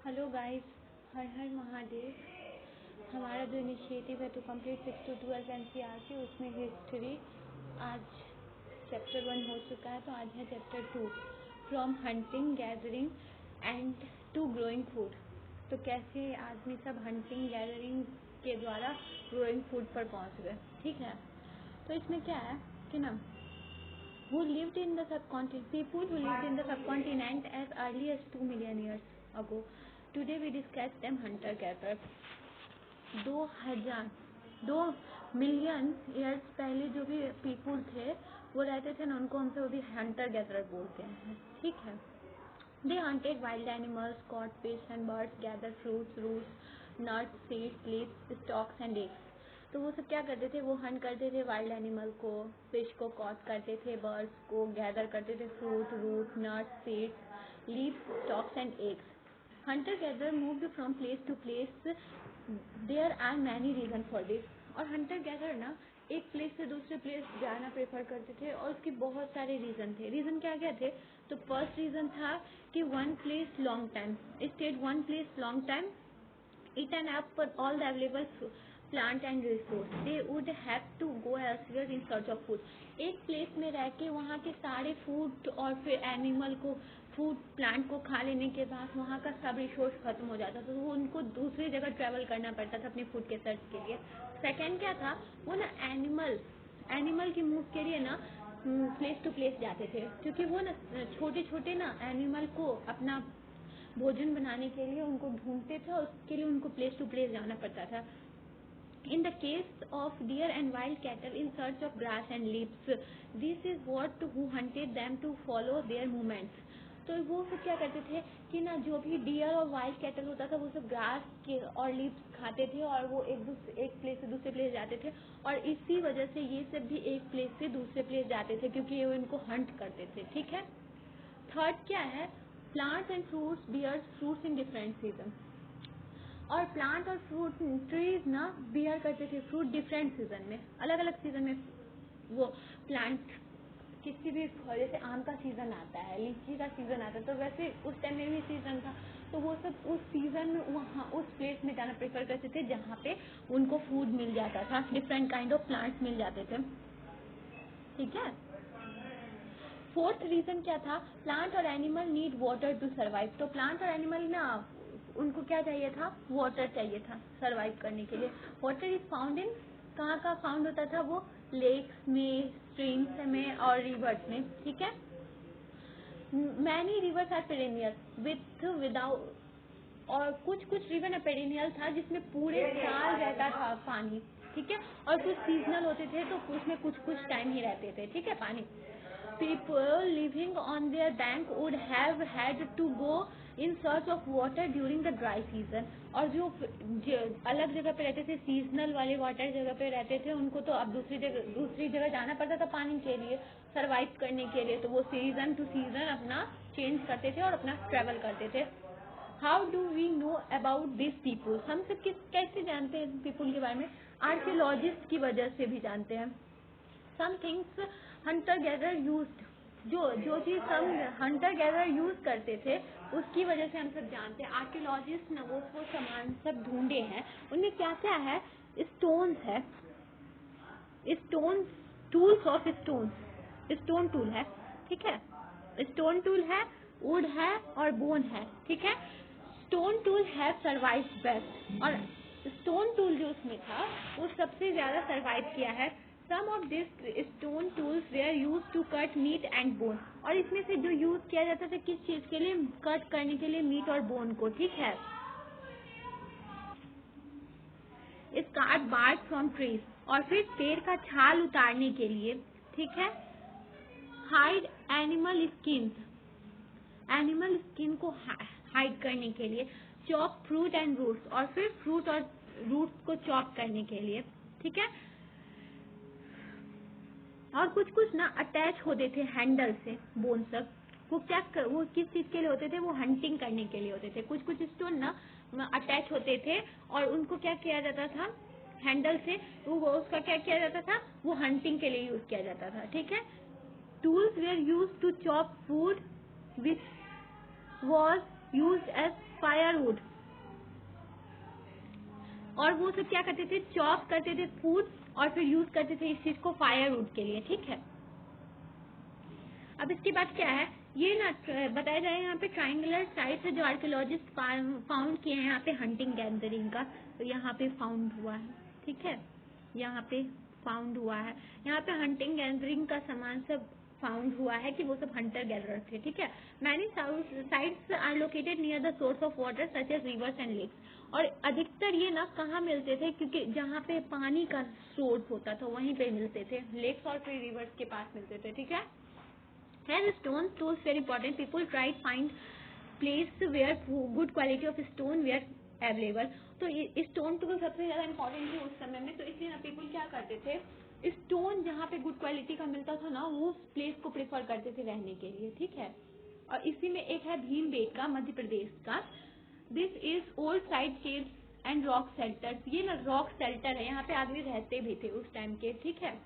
Hello guys, Har Har Mahadev. हमारा जो initiative है टू कंप्लीट 6 to 12 NCERT, उसमें हिस्ट्री आज चैप्टर 1 हो चुका है, तो आज है chapter 2 from hunting gathering and to growing food. तो कैसे आदमी सब हंटिंग गैदरिंग के द्वारा ग्रोइंग फूड पर पहुंच गए। ठीक है, तो इसमें क्या है कि ना who lived in the subcontinent, people who lived in the subcontinent as early as 2 million years ago. Today we discuss them hunter gatherer. 2 million years पहले जो भी पीपुल थे वो रहते थे ना, उनको हम सब अभी हंटर गैदरर बोलते हैं। ठीक है, they hunted wild animals, caught fish and birds, gather fruits, roots, nuts, seeds, leaves, stalks and eggs. तो वो सब क्या करते थे, वो हंट करते थे वाइल्ड एनिमल को, फिश को कॉट करते थे, बर्ड्स को गैदर करते थे, fruit, root, nuts, seeds, leaves, stalks and eggs. Hunter gather moved from place to place, there are many reason for this. और हंटर गैदर ना एक प्लेस से दूसरे प्लेस जाना प्रेफर करते थे, और उसके बहुत सारे रीजन थे। रीजन क्या क्या थे? तो फर्स्ट रीजन था कि one place long time, stayed one place long time, eat and up for all the available plant and resource. They would have to go elsewhere in search of food. एक place में रह के वहाँ के सारे food और फिर animal को फूड प्लांट को खा लेने के बाद वहाँ का सब रिसोर्स खत्म हो जाता था, तो वो उनको दूसरी जगह ट्रैवल करना पड़ता था अपने फूड के सर्च के लिए। सेकेंड क्या था, वो ना एनिमल की मूव के लिए ना प्लेस टू प्लेस जाते थे, क्योंकि वो ना छोटे छोटे ना एनिमल को अपना भोजन बनाने के लिए उनको ढूंढते थे, और उसके लिए उनको प्लेस टू प्लेस जाना पड़ता था। In the case of deer and wild cattle in search of grass and leaves, this is what who hunted them to follow their movements. तो वो फिर क्या करते थे कि ना जो भी डियर और वाइल्ड कैटल होता था वो सब ग्रास के और लीव्स खाते थे, और वो एक प्लेस से दूसरे प्लेस जाते थे, और इसी वजह से ये सब भी एक प्लेस से दूसरे प्लेस जाते थे, क्योंकि वो इनको हंट करते थे। ठीक है, थर्ड क्या है, plants and fruits bears fruits in different season. और प्लांट और फ्रूट ट्रीज ना बियर करते थे फ्रूट डिफरेंट सीजन में, अलग अलग सीजन में। वो प्लांट किसी भी, जैसे आम का सीजन आता है, लीची का सीजन आता है, तो वैसे उस टाइम में भी सीजन था, तो वो सब उस सीजन में वहाँ उस प्लेस में जाना प्रेफर करते थे जहाँ पे उनको फूड मिल जाता था, डिफरेंट काइंड ऑफ प्लांट्स मिल जाते थे। ठीक है, फोर्थ रीजन क्या था, प्लांट और animal need water to survive. तो प्लांट और एनिमल ना उनको क्या चाहिए था, वाटर चाहिए था सर्वाइव करने के लिए। वाटर इज फाउंड इन, कहाँ कहाँ फाउंड होता था वो, लेक्स में, स्ट्रीम्स में और रिवर्स में। ठीक है, many rivers are perennial with without, और कुछ कुछ रिवर ना पेरेनियल था जिसमें पूरे साल रहता था पानी। ठीक है, और कुछ सीजनल होते थे तो उसमें कुछ कुछ टाइम ही रहते थे। ठीक है, पानी। People living on their bank would have had to go in search of water during the dry season. और जो अलग जगह पे रहते थे, सीजनल वाले वाटर जगह पे रहते थे, उनको तो अब दूसरी जगह जाना पड़ता था पानी के लिए, सरवाइव करने के लिए। तो वो सीजन टू सीजन अपना चेंज करते थे और अपना ट्रेवल करते थे। How do we know about this people, हम सब कैसे जानते हैं पीपुल के बारे में? आर्कियोलॉजिस्ट की वजह से भी जानते हैं। Some things hunter gather used, जो चीज हम हंटर गैदर यूज करते थे उसकी वजह से हम सब जानते हैं। आर्कियोलॉजिस्ट ने वो सामान सब ढूंढे हैं, उनमें क्या क्या है, स्टोन्स है, stone tools of stone tool है। ठीक है, स्टोन टूल है, वुड है और बोन है। ठीक है, स्टोन टूल है सर्वाइव बेस्ट, और स्टोन टूल जो उसमें था वो सबसे ज्यादा सर्वाइव किया है। Some of this stone tools were use to cut meat and bone, और इसमें से जो यूज किया जाता था किस चीज के लिए, कट करने के लिए मीट और बोन को। ठीक है, स्कार्ड बार्क फ्रॉम ट्रीज, और फिर पेड़ का छाल उतारने के लिए। ठीक है, हाइड एनिमल स्किन को हाइड करने के लिए। चॉप फ्रूट एंड रूट्स, और फिर फ्रूट और रूट्स को चॉप करने के लिए। ठीक है, और कुछ कुछ ना अटैच होते थे हैंडल से बोन सब, वो वो किस चीज के लिए होते थे, वो हंटिंग करने के लिए होते थे। कुछ कुछ स्टोन ना अटैच होते थे और उनको क्या किया जाता था, हैंडल से वो उसका क्या किया जाता था, वो हंटिंग के लिए यूज किया जाता था। ठीक है, tools were use to chop food which was used as firewood, और वो सब क्या करते थे, चॉप करते थे फूड और फिर यूज करते थे इस चीज को फायरवुड के लिए, ठीक है। अब इसके बाद क्या है, ये ना बताया जाए यहाँ पे ट्राइंगुलर साइट्स है जो आर्कियोलॉजिस्ट फाउंड किए हैं यहाँ पे हंटिंग गैदरिंग का, तो यहाँ पे फाउंड हुआ है, ठीक है, यहाँ पे फाउंड हुआ है, यहाँ पे हंटिंग गैदरिंग का सामान सब फाउंड हुआ है कि वो सब हंटर गैदरर थे, ठीक है। Many sites are located near the source of water such as rivers and lakes, और अधिकतर ये ना कहाँ मिलते थे, क्योंकि जहाँ पे पानी का सोर्स होता था वहीं पे मिलते थे, लेक्स और फिर रिवर्स के पास मिलते थे, ठीक है। As stone tools very important, people try to find place where good quality of stone were available. तो स्टोन टूल सबसे ज्यादा इम्पोर्टेंट थे उस समय में, तो इसलिए ना पीपल क्या करते थे, स्टोन जहाँ पे गुड क्वालिटी का मिलता था ना वो प्लेस को प्रेफर करते थे रहने के लिए, ठीक है। और इसी में एक है भीमबेटका मध्य प्रदेश का, this is old side caves and rock shelters, ये ना रॉक शेल्टर है, यहाँ पे आदमी रहते भी थे उस टाइम के, ठीक है।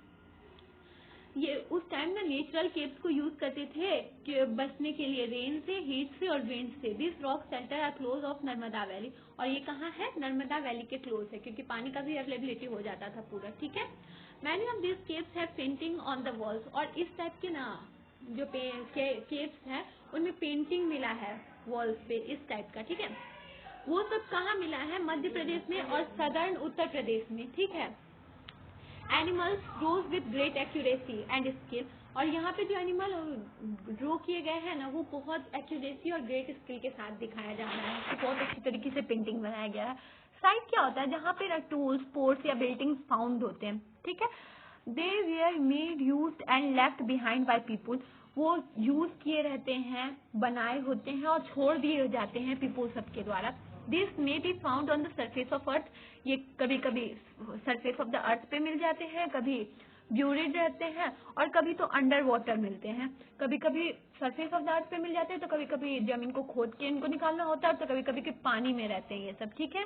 ये उस टाइम में नेचुरल केव्स को यूज करते थे कि बचने के लिए रेन से, हीट से और विंड से। This rock shelter are close of Narmada valley, और ये कहाँ है, नर्मदा वैली के क्लोज है, क्योंकि पानी का भी अवेलेबिलिटी हो जाता था पूरा, ठीक है। Many of this caves have painting on the walls, और इस टाइप के ना जो केव्स है उनमें पेंटिंग मिला है वॉल्स पे इस टाइप का, ठीक है। वो सब कहाँ मिला है, मध्य प्रदेश में और सदर्न उत्तर प्रदेश में, ठीक है। Animals draws with great accuracy and skill, और यहाँ पे जो एनिमल ड्रो किए गए हैं ना वो बहुत एक्यूरेसी और ग्रेट स्किल के साथ दिखाया जा रहा है, तो बहुत अच्छी तरीके से पेंटिंग बनाया गया है। साइट क्या होता है, जहाँ पे ना टूल्स, पोर्ट्स या बिल्डिंग्स फाउंड होते हैं, ठीक है। They were made, used and left behind by people, वो यूज किए रहते हैं, बनाए होते हैं और छोड़ दिए जाते हैं पीपुल सबके द्वारा। This may be found on the surface of earth, ये कभी कभी सरफेस ऑफ द अर्थ पे मिल जाते हैं, कभी ब्यूरिड रहते हैं और कभी तो अंडर वाटर मिलते हैं। कभी कभी सरफेस ऑफ द अर्थ पे मिल जाते हैं तो कभी कभी जमीन को खोद के इनको निकालना होता है, तो कभी कभी के पानी में रहते हैं ये सब, ठीक है।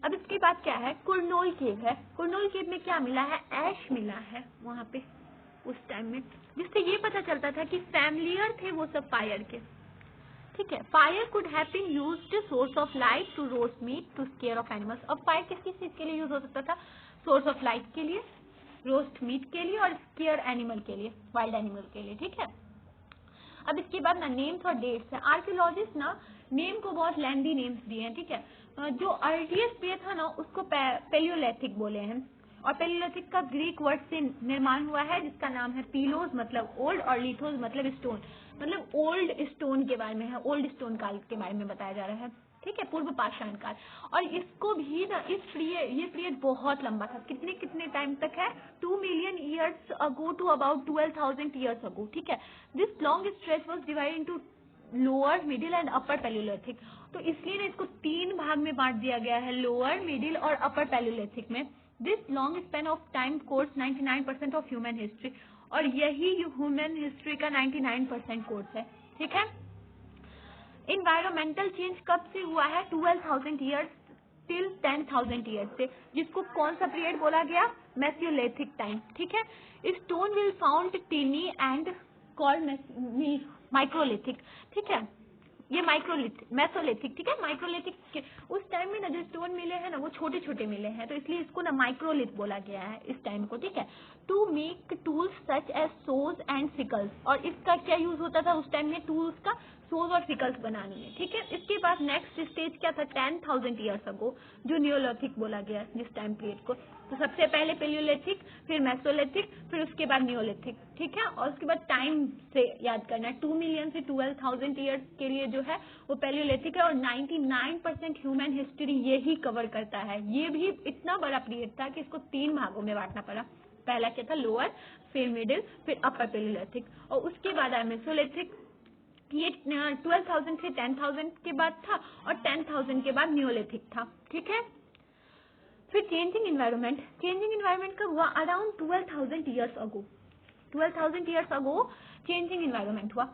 अब इसके बाद क्या है, कुरनोल केव है। कुरनोल केव में क्या मिला है, ऐश मिला है वहां पे उस टाइम में, जिससे ये पता चलता था कि फैमिलियर थे वो सब फायर के, ठीक है। Fire could have been used source of light to roast meat to scare of animals. अब फायर किस किस चीज के लिए यूज हो सकता था, सोर्स ऑफ लाइट के लिए, रोस्ट मीट के लिए और स्केयर एनिमल के लिए, वाइल्ड एनिमल के लिए, ठीक है। अब इसके बाद ना नेम्स और डेट्स है। आर्कियोलॉजिस्ट ना नेम को बहुत लेंदी नेम्स दिए हैं, ठीक है। जो अर्लीस्ट पे था ना उसको पेलियोलिथिक बोले हैं, और पेलियोलिथिक का ग्रीक वर्ड से निर्माण हुआ है जिसका नाम है पीलोस मतलब ओल्ड और लिथोस मतलब स्टोन, मतलब ओल्ड स्टोन के बारे में है, ओल्ड स्टोन काल के बारे में बताया जा रहा है, ठीक है, पूर्व पाषाण काल। और इसको भी ना ये पीरियड बहुत लंबा था, कितने टाइम तक है, 2 million years ago to about 12,000 years ago, ठीक है। This long stretch was divided into lower, middle and upper Palaeolithic, तो इसलिए ना इसको 3 भाग में बांट दिया गया है, लोअर, मिडिल और अपर पैलियोलिथिक में। This long span of time course 99% of human history, और यही ह्यूमन हिस्ट्री का 99% कोर्स है, ठीक है। इन्वायरमेंटल चेंज कब से हुआ है, 12,000 ईयर्स टिल 10,000 ईयर्स से, जिसको कौन सा पीरियड बोला गया, मेसोलिथिक टाइम, ठीक है। Stone will found टिनी and called microlithic, ठीक है, ये मेसोलिथिक, ठीक है। माइक्रोलिथिक उस टाइम में ना जो स्टोन मिले हैं ना वो छोटे छोटे मिले हैं, तो इसलिए इसको ना माइक्रोलिथ बोला गया है इस टाइम को, ठीक है। To make tools such as saws and sickles, और इसका क्या यूज होता था उस टाइम में, टूल्स का सोज और सिकल्स बनाने में, ठीक है। इसके बाद नेक्स्ट स्टेज क्या था, 10,000 ईयर्स अगो, जो न्यूलिथिक बोला गया जिस टाइम पीरियड को। तो सबसे पहले पेलियोलिथिक, फिर मेसोलिथिक, फिर उसके बाद न्यूलिथिक, ठीक है। और उसके बाद टाइम से याद करना है, 2 मिलियन से 12,000 ईयर्स के लिए जो है वो पेलियोलिथिक है, और 99% ह्यूमन हिस्ट्री यही कवर करता है। ये भी इतना बड़ा पीरियड था कि इसको 3 भागों में बांटना पड़ा। पहला क्या था, लोअर, फिर मिडिल, फिर अपर पेलियोलिथिक, और उसके बाद आया मेसोलिथिक, ये 12,000 से 10,000 के बाद था, और 10,000 के बाद न्यूलिथिक था, ठीक है। फिर चेंजिंग इन्वायरमेंट कब हुआ, अराउंड 12,000 ईयर्स अगो, 12,000 ईयर्स अगो चेंजिंग इन्वायरमेंट हुआ।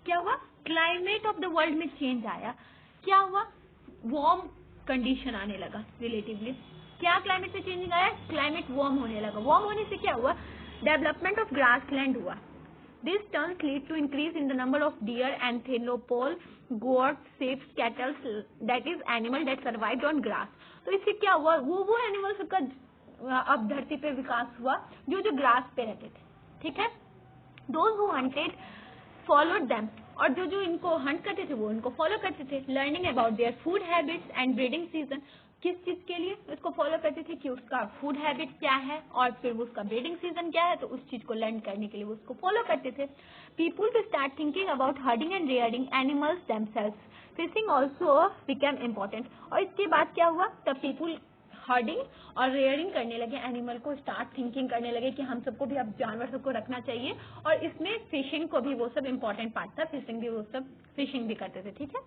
क्या हुआ, क्लाइमेट ऑफ द वर्ल्ड में चेंज आया। क्या हुआ, वार्म कंडीशन आने लगा रिलेटिवली। क्या क्लाइमेट में चेंजिंग आया, क्लाइमेट वार्म होने लगा। वार्म होने से क्या हुआ, डेवलपमेंट ऑफ ग्रासलैंड हुआ, These turns lead to increase in the number of deer, antelope, goats, sheep, cattle, that is animal that survived on grass. तो इससे क्या हुआ, वो एनिमल सबका अब धरती पे विकास हुआ जो ग्रास पे रहते थे, ठीक है। Those who hunted followed them, और जो इनको हंट करते थे वो इनको फॉलो करते थे। Learning about their food habits and breeding season, किस चीज के लिए इसको फॉलो करते थे कि उसका फूड हैबिट क्या है और फिर उसका ब्रीडिंग सीजन क्या है, तो उस चीज को लर्न करने के लिए वो उसको फॉलो करते थे। People to start thinking about herding and rearing animals themselves, fishing also become important. और इसके बाद क्या हुआ, तब पीपुल हर्डिंग और रेयरिंग करने लगे, एनिमल को स्टार्ट थिंकिंग करने लगे कि हम सबको भी अब जानवर सबको रखना चाहिए, और इसमें फिशिंग को भी वो सब इम्पोर्टेंट पार्ट था, फिशिंग भी वो सब फिशिंग भी करते थे, ठीक है।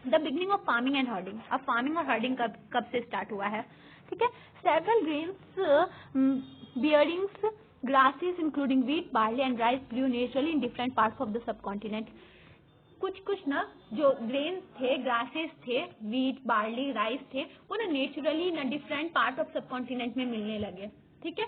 The beginning of farming and herding, अब फार्मिंग और हर्डिंग कब से स्टार्ट हुआ है, ठीक है। Several grains bearings grasses including wheat, barley and rice grew naturally in different parts of the subcontinent. कुछ ना जो ग्रेन्स थे, ग्रासेस थे, व्हीट, बार्ली, राइस थे, वो ना नेचुरली ना डिफरेंट पार्ट ऑफ सबकॉन्टिनेंट में मिलने लगे, ठीक है।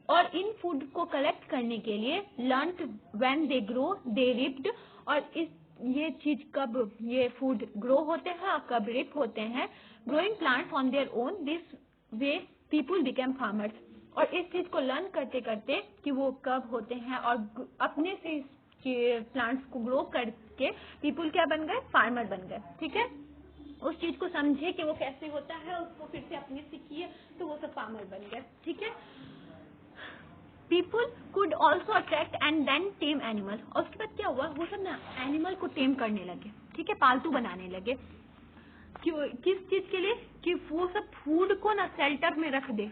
और इन फूड को कलेक्ट करने के लिए learn when they grow they ripped, और ये चीज कब ये फूड ग्रो होते हैं और कब रिप होते हैं, growing plants on their own, this way people became farmers. और इस चीज को लर्न करते करते कि वो कब होते हैं और अपने से प्लांट्स को ग्रो करके पीपुल क्या बन गए, फार्मर बन गए, ठीक है। उस चीज को समझे कि वो कैसे होता है, उसको फिर से अपने से किए तो वो सब फार्मर बन गए, ठीक है। People could also attract and then tame animal, और उसके बाद क्या हुआ, वो सब ना एनिमल को टेम करने लगे, ठीक है, पालतू बनाने लगे। किस चीज के लिए, कि वो सब फूड को ना शेल्टर में रख दे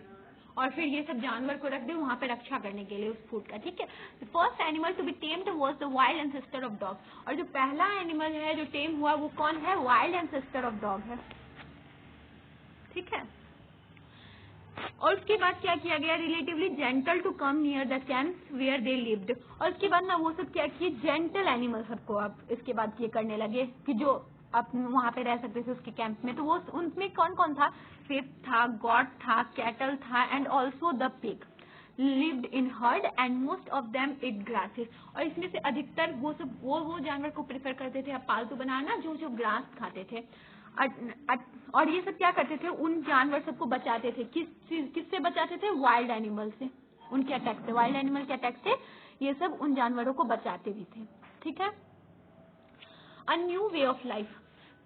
और फिर ये सब जानवर को रख दे वहां पे रक्षा करने के लिए उस फूड का, ठीक है। First animal to be tamed was the wild ancestor of dog, और जो पहला एनिमल है जो टेम हुआ वो कौन है, वाइल्ड एंसेस्टर ऑफ डॉग है, ठीक है। और उसके बाद क्या किया गया, relatively gentle to come near the camps where they lived, और उसके बाद ना वो सब क्या किए, जेंटल एनिमल सबको अब इसके बाद ये करने लगे कि जो अब वहां पे रह सकते थे उसके कैंप में, तो वो उनमें कौन कौन था, शेप था, गॉट था, कैटल था, and also the pig lived in heard and most of them it grasses, और इसमें से अधिकतर वो सब वो जानवर को प्रेफर करते थे अब पालतू बनाना जो ग्रास खाते थे। और ये सब क्या करते थे, उन जानवर सबको बचाते थे, किससे बचाते थे, वाइल्ड एनिमल से, उनके अटैक से, वाइल्ड एनिमल के अटैक से ये सब उन जानवरों को बचाते भी थे, ठीक है। A new way of life,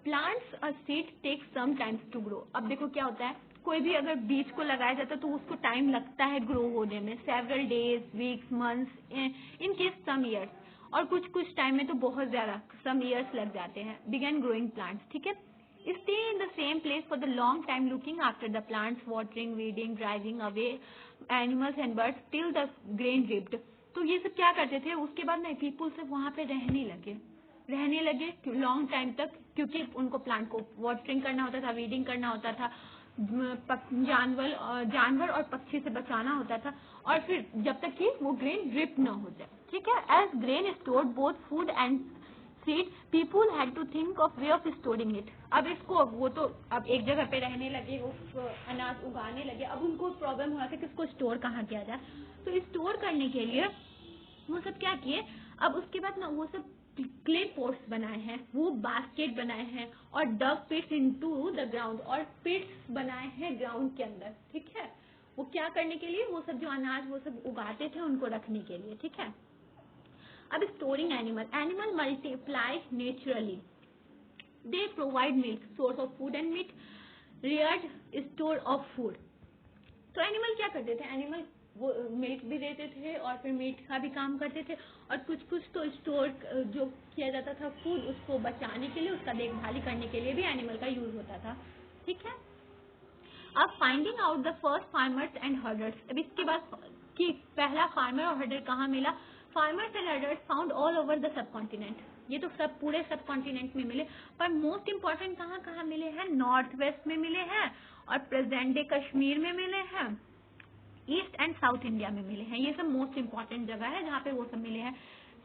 plants a seed take some times to grow. अब देखो क्या होता है, कोई भी अगर बीज को लगाया जाता है तो उसको टाइम लगता है ग्रो होने में, several days, weeks, months, in case some years, और कुछ टाइम में तो बहुत ज्यादा सम ईयर्स लग जाते हैं। बिगन ग्रोइंग प्लांट्स, ठीक है। Stay in the same place for the long time looking after the plants, watering, weeding, driving away animals and birds till the grain ripped. तो ये सब क्या करते थे, उसके बाद में पीपुल सब वहाँ पे रहने लगे लॉन्ग टाइम तक, क्योंकि उनको प्लांट को वाटरिंग करना होता था, वीडिंग करना होता था, जानवर और पक्षी से बचाना होता था, और फिर जब तक कि वो ग्रेन रिप न हो जाए, ठीक है। As grain stored both food and seed, people had to think of way of storing it. अब इसको वो तो अब एक जगह पे रहने लगे, वो अनाज उगाने लगे, अब उनको प्रॉब्लम हो रहा था कि इसको स्टोर कहाँ किया जाए, तो स्टोर करने के लिए वो सब क्या किए, अब उसके बाद ना वो सब क्ले पॉट्स बनाए हैं, वो बास्केट बनाए हैं, और डग पिट्स इनटू द ग्राउंड, और पिट्स बनाए हैं ग्राउंड के अंदर, ठीक है। वो क्या करने के लिए, वो सब जो अनाज वो सब उगाते थे उनको रखने के लिए, ठीक है। अब storing animal multiply naturally, they provide milk, source of food and meat, reared store of food. तो एनिमल क्या करते थे, एनिमल वो मिल्क भी देते थे और फिर मीट का भी काम करते थे, और कुछ तो स्टोर जो किया जाता था फूड, उसको बचाने के लिए, उसका देखभाल करने के लिए भी एनिमल का यूज होता था, ठीक है। अब finding out the first farmers and herders, अब इसके बाद कि पहला फार्मर और हर्डर कहाँ मिला, farmers and herders found all over the sub continent, ये तो सब पूरे सब कॉन्टिनेंट में मिले, पर मोस्ट इम्पोर्टेंट कहाँ मिले हैं, नॉर्थ वेस्ट में मिले हैं, और प्रेजेंट डे कश्मीर में मिले हैं, ईस्ट एंड साउथ इंडिया में मिले हैं, ये सब मोस्ट इम्पोर्टेंट जगह है जहाँ पे वो सब मिले हैं।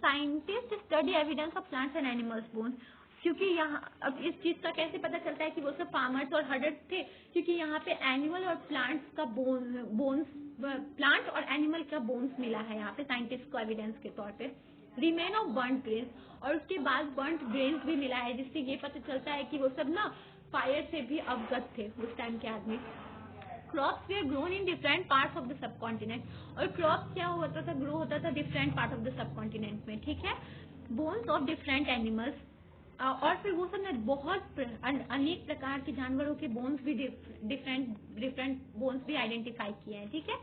Scientist study evidence of plants and animals bones, क्योंकि यहाँ अब इस चीज का कैसे पता चलता है कि वो सब फार्मर्स और हर्डर्स थे, क्योंकि यहाँ पे एनिमल और प्लांट्स का बोन्स, प्लांट और एनिमल का बोन्स मिला है यहाँ पे साइंटिस्ट को एविडेंस के तौर पे। रिमेन ऑफ बर्न्ड ग्रेन्स, और उसके बाद बर्न्ड ग्रेन्स भी मिला है, जिससे ये पता चलता है कि वो सब ना फायर से भी अवगत थे उस टाइम के आदमी। Crops were grown in different parts of the subcontinent, और क्रॉप्स क्या होता था, ग्रो होता था different part of the subcontinent में, ठीक है। बोन्स ऑफ डिफरेंट एनिमल्स, और फिर वो सब ना बहुत अनेक प्रकार के जानवरों के बोन्स भी डिफरेंट बोन्स भी आइडेंटिफाई किए हैं, ठीक है।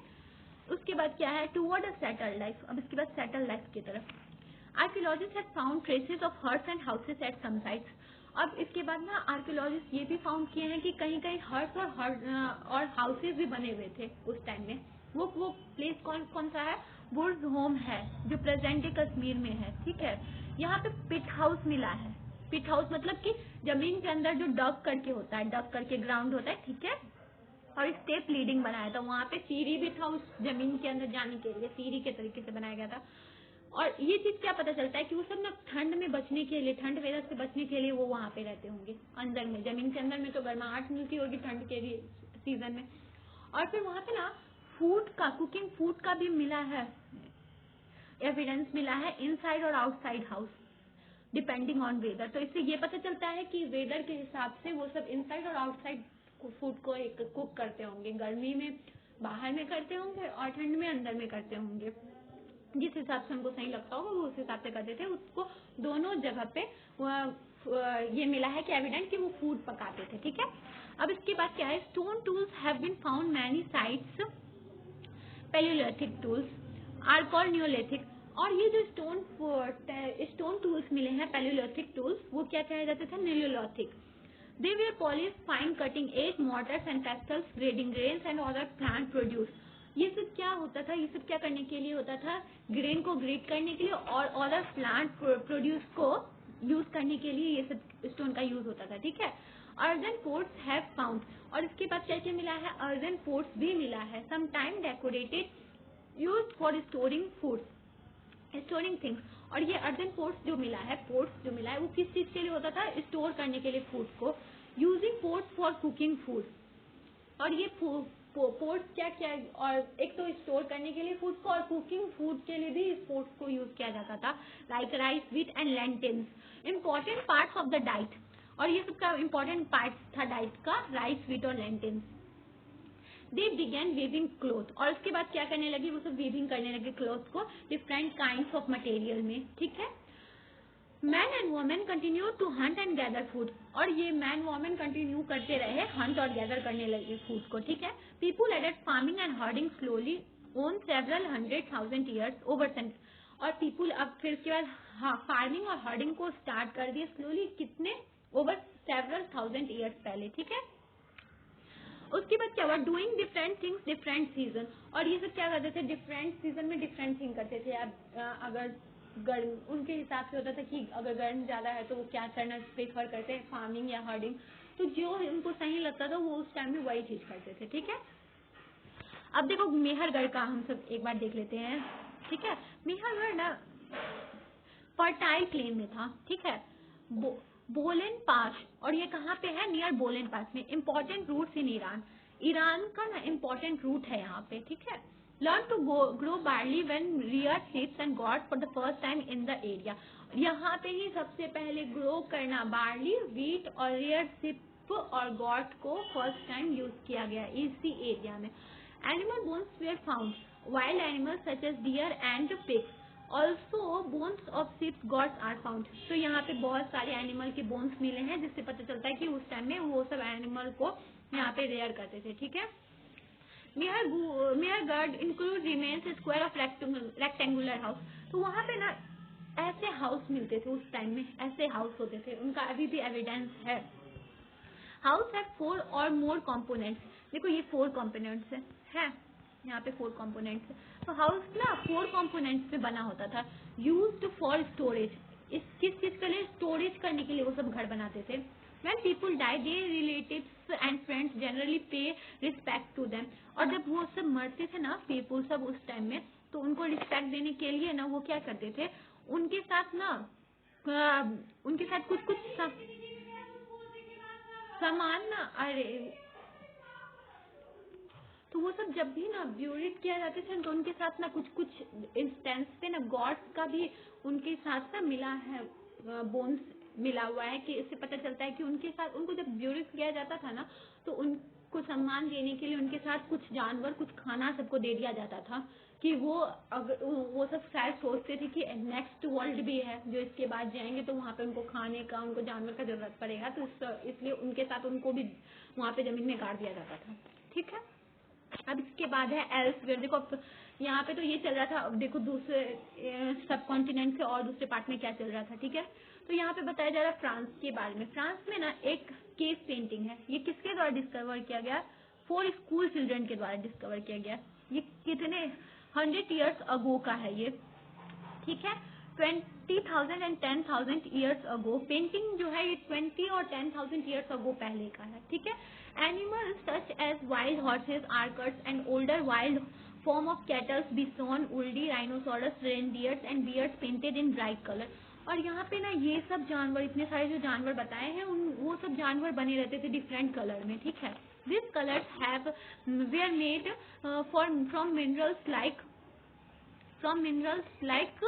उसके बाद क्या है, टूवर्ड अ सेटल्ड लाइफ, अब इसके बाद सेटल्ड लाइफ की तरफ। Archaeologist have found traces of huts and houses at some sites, अब इसके बाद ना आर्कियोलॉजिस्ट ये भी फाउंड किए हैं कि कहीं कहीं हट्स और हाउसेस भी बने हुए थे उस टाइम में। वो प्लेस कौन सा है, वुड्स होम है, जो प्रेजेंट डे कश्मीर में है, ठीक है। यहाँ पे पिट हाउस मिला है, पिट हाउस मतलब कि जमीन के अंदर जो डग करके होता है, डग करके ग्राउंड होता है, ठीक है, और स्टेप लीडिंग बनाया था, वहाँ पे सीढ़ी भी था उस जमीन के अंदर जाने के लिए, सीढ़ी के तरीके से बनाया गया था। और ये चीज क्या पता चलता है कि वो सब ना ठंड में बचने के लिए, ठंड वेदर से बचने के लिए वो वहाँ पे रहते होंगे अंदर में, जमीन के अंदर में तो गर्माहट मिलती होगी ठंड के सीजन में। और फिर वहाँ पे ना फूड का, कुकिंग फूड का भी मिला है, एविडेंस मिला है इनसाइड और outside house depending on whether. तो इससे ये पता चलता है कि वेदर के हिसाब से वो सब इनसाइड और आउटसाइड फूड को एक कुक करते होंगे, गर्मी में बाहर में करते होंगे और ठंड में अंदर में करते होंगे, जिस हिसाब से हमको सही लगता होगा वो उस हिसाब से करते थे, उसको दोनों जगह पे ये मिला है कि एविडेंट कि वो फूड पकाते थे, ठीक है। अब इसके बाद क्या है, stone tools have been found many sites, Palaeolithic tools are called Neolithic, और ये जो स्टोन टूल्स मिले हैं पैलियोलिथिक टूल्स, वो क्या कहे जाते थे, Neolithic. They were polish, fine cutting edge, Motors and pastels, grading grains and other plant produce. ये सब क्या होता था, ये सब क्या करने के लिए होता था, ग्रेन को ग्रेड करने के लिए और अदर प्लांट प्रोड्यूस को यूज करने के लिए ये सब स्टोन का यूज होता था, ठीक है। अर्दन पोर्ट्स हैव फाउंड, और इसके बाद क्या क्या मिला है, अर्दन पोर्ट्स भी मिला है, some time decorated use for storing foods, storing things. और ये अर्दन पोर्ट्स जो मिला है, पोर्ट्स जो मिला है वो किस चीज के लिए होता था, स्टोर करने के लिए फूड को, using ports for cooking food. और ये पोर्ट्स क्या क्या, और एक तो स्टोर करने के लिए फूड को और कुकिंग फूड के लिए भी इस पोर्ट्स को यूज किया जाता था, like rice, wheat and lentils, important parts of the diet. और ये सबका इम्पोर्टेंट पार्ट था डाइट का, राइस, व्हीट और लेंटिल्स। दे बिगेन वीविंग क्लोथ, और उसके बाद क्या करने लगी, वो सब वीविंग करने लगे क्लोथ को डिफरेंट काइंड्स ऑफ मटेरियल में, ठीक है। Man and women continue to hunt and gather food, और ये मैन वोमेन कंटिन्यू करते रहे हंट और गैदर करने लगे फूड को, ठीक है। People added farming and herding slowly on several 100,000 years over cent, और पीपुल अब फिर उसके बाद फार्मिंग और हर्डिंग को स्टार्ट कर दिए स्लोली, कितने, ओवर सेवरल 1000 ईयर्स पहले, ठीक है। उसके बाद क्या हुआ, doing different things different season, और ये सब क्या करते थे, डिफरेंट सीजन में डिफरेंट थिंग करते थे। अब अगर गर्म, उनके हिसाब से होता था कि अगर गर्म ज्यादा है तो वो क्या करना प्रेफर करते हैं, फार्मिंग या हर्डिंग, तो जो उनको सही लगता था वो उस टाइम में वही चीज करते थे, ठीक है। अब देखो मेहरगढ़ का हम सब एक बार देख लेते हैं, ठीक है। मेहरगढ़ ना फर्टाइल प्लेन में था, ठीक है, बोलेन पास, और ये कहाँ पे है, नियर बोलेन पास में। Important routes in Iran, Iran का ना इम्पोर्टेंट रूट है यहाँ पे, ठीक है। Learn to grow barley when rear sheeps and goat for the first time in the area, यहाँ पे ही सबसे पहले ग्रो करना बार्ली, व्हीट और रियर शीप और गॉड को फर्स्ट टाइम यूज किया गया इसी एरिया में। Animal bones were found, wild animals such as deer and pigs, also bones of sheeps goats are found. तो यहाँ पे बहुत सारे एनिमल के बोन्स मिले हैं, जिससे पता चलता है कि उस टाइम में वो सब एनिमल को यहाँ पे रेयर करते थे, ठीक है। Mehrgarh include remains square of rectangular house, तो वहाँ पे ना ऐसे हाउस मिलते थे उस टाइम में, ऐसे हाउस होते थे, उनका अभी भी एविडेंस है। हाउस हैव 4 और मोर कंपोनेंट्स, देखो ये 4 कंपोनेंट्स है यहाँ पे 4 कंपोनेंट्स है। तो हाउस ना 4 कंपोनेंट्स में बना होता था, यूज्ड फॉर स्टोरेज, इस किस चीज के लिए, स्टोरेज करने के लिए वो सब घर बनाते थे। When people die, their relatives and friends generally pay respect to them, और जब वो सब मरते थे ना पीपुल सब उस टाइम में, तो उनको रिस्पेक्ट देने के लिए ना वो क्या करते थे, उनके साथ ना उनके साथ कुछ कुछ सामान ना, अरे तो वो सब जब भी ना ब्यूरिट किया जाते थे तो उनके साथ ना कुछ कुछ इंस्टेंस पे ना गॉड्स का भी उनके साथ ना मिला है, बोन्स मिला हुआ है, कि इससे पता चलता है कि उनके साथ, उनको जब ब्यूरिट किया जाता था ना तो उनको सम्मान देने के लिए उनके साथ कुछ जानवर, कुछ खाना सबको दे दिया जाता था, कि वो अगर वो सब शायद सोचते थे कि नेक्स्ट वर्ल्ड भी है जो इसके बाद जाएंगे तो वहाँ पे उनको खाने का, उनको जानवर का जरूरत पड़ेगा, तो इसलिए उनके साथ उनको भी वहाँ पे जमीन में गाड़ दिया जाता था। ठीक है, अब इसके बाद है एल्सवेयर। देखो अब यहाँ पे तो ये चल रहा था, अब देखो दूसरे सब कॉन्टिनेंट से और दूसरे पार्ट में क्या चल रहा था। ठीक है, तो यहाँ पे बताया जा रहा है फ्रांस के बारे में। फ्रांस में ना एक केव पेंटिंग है, ये किसके द्वारा डिस्कवर किया गया? 4 स्कूल चिल्ड्रन के द्वारा डिस्कवर किया गया। ये कितने 100 ईयर्स अगो का है ये। ठीक है, 20,000 एंड 10,000 ईयर्स अगो। पेंटिंग जो है ये 20 और 10,000 ईयर्स अगो पहले का है। ठीक है, animals such as wild horses, aurochs and older wild form of cattles, bison, woolly, rhinoceros, reindeers and bears painted in bright colour. और यहाँ पे ना ये सब जानवर, इतने सारे जो जानवर बताए हैं वो सब जानवर बने रहते थे डिफरेंट कलर में। ठीक है, this colours have were made from minerals like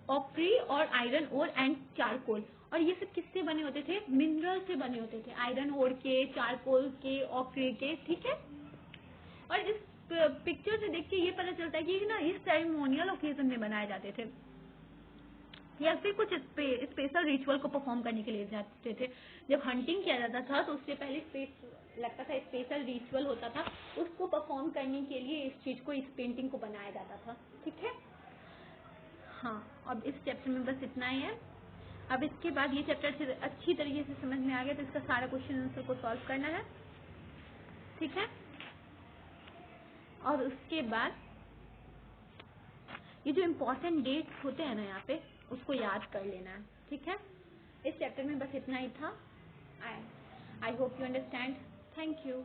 ochre और आयरन ओर एंड चारकोल। और ये सब किससे बने होते थे? मिनरल से बने होते थे, आयरन ओर के, चारकोल के, ऑक्री के। ठीक है, और इस पिक्चर से देख के ये पता चलता है कि ना इस सेरेमोनियल ओकेजन में बनाए जाते थे या फिर कुछ स्पेशल रिचुअल को परफॉर्म करने के लिए जाते थे। जब हंटिंग किया जाता था तो उससे पहले लगता था स्पेशल रिचुअल होता था, उसको परफॉर्म करने के लिए इस चीज को, इस पेंटिंग को बनाया जाता था। ठीक है, हाँ, अब इस चैप्टर में बस इतना ही है। अब इसके बाद ये चैप्टर अच्छी तरीके से समझ में आ गया तो इसका सारा क्वेश्चन आंसर को सॉल्व करना है। ठीक है, और उसके बाद ये जो इम्पोर्टेंट डेट्स होते हैं ना यहाँ पे, उसको याद कर लेना है। ठीक है, इस चैप्टर में बस इतना ही था। I hope you understand. Thank you.